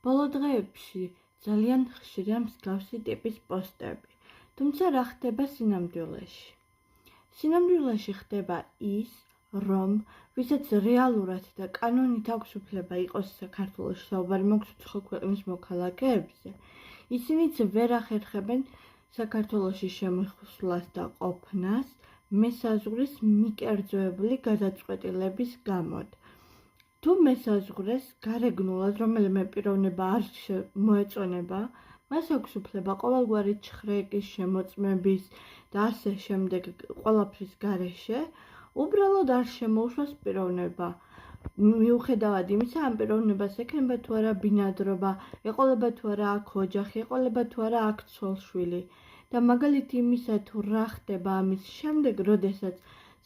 ბოლო დღეებში ძალიან ხშირია მსგავსი ტიპის პოსტები, თუმცა რა ხდება სინამდვილეში? სინამდვილეში ხდება ის, რომ ვისაც რეალურად და კანონით აქვს უფლება იყოს საქართველოში საუბარი მოგცოცხლ ქვეყნის მოქალაქეებზე, ისინიც ვერ ახერხებენ საქართველოში შემოსვლას და ყოფნას მესაზღვრის მიკერძოებული გადაწყვეტილების გამო. თუ მესაზღვრეს გარეგნულად რომელიმე პიროვნება არ მოეწონება, მას აქვს უფლება ყოველგვარი ჩხრეკის, შემოწმების და ასე შემდეგ ყველაფრის გარეშე უბრალოდ არ შემოუშვას პიროვნება. მიუხედავად იმისა, ამ პიროვნებას ექნება თუ არა ბინადრობა, ეყოლება თუ არა აქ ოჯახი, ეყოლება თუ არა აქ ცოლ-შვილი. და მაგალითი იმისა, თუ რა ხდება ამის შემდეგ, როდესაც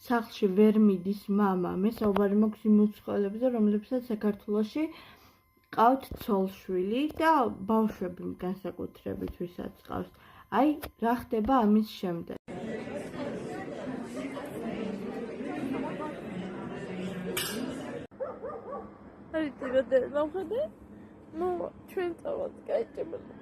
სახლში ვერ მიდის მამა, მე საუბარი მაქვს იმ უცხოელებზე, რომლებსაც საქართველოში ყავთ ცოლ-შვილი და ბავშვები განსაკუთრებით ვისაც ყავს. აი, რა ხდება ამის შემდეგ. არითი როდესაც მომხდე? ნუ ჩვენ წავალ გაიჭებოდი.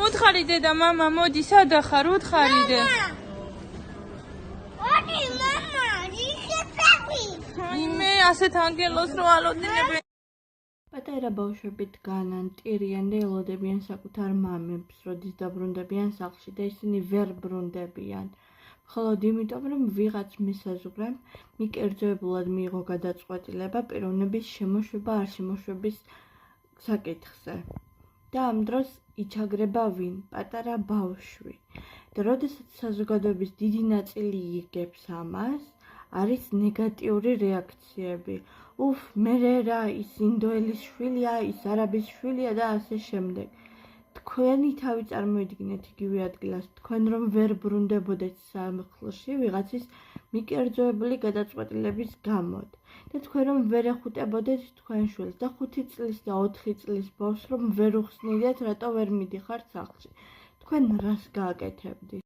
უთხარი დედა, მამა, მოდი, სადა ხარ? უთხარი დე. ოდი, მამა, რიხეთები. მე ასეთ ანგელოს რო ალოდინებენ. პატარა ბავშვები დგანან, ტირიან და ელოდებიან საკუთარ მამებს, როდის დაბრუნდებიან სახლში და ისინი ვერ ბრუნდებიან. მხოლოდ იმიტომ, რომ ვიღაც მესაზღვრემ მიკერძოებულად მიიღო გადაწყვეტილება პიროვნების შემოშვება არ შემოშვების საკითხზე. და ამ დროს იჩაგრება ვინ? პატარა ბავშვი. და როდესაც საზოგადოების დიდი ნაწილი იგებს ამას, არის ნეგატიური რეაქციები. მერე რა, ის ინდოელის შვილია, ის არაბის შვილია და ასე შემდეგ. თქვენი თავი წარმოიდგინეთ იგივე ადგილას, თქვენ რომ ვერ ბრუნდებოდეთ სახლში ვიღაცის მიკერძოებული გადაწყვეტილების გამო. და თქვენ რომ ვერ ეხუტებოდეთ თქვენ შვილს და 5 წლის და 4 წლის ბავშვს რომ ვერ უხსნიდეთ, რატო ვერ მიდიხართ სახლში. თქვენ რას გააკეთებდით?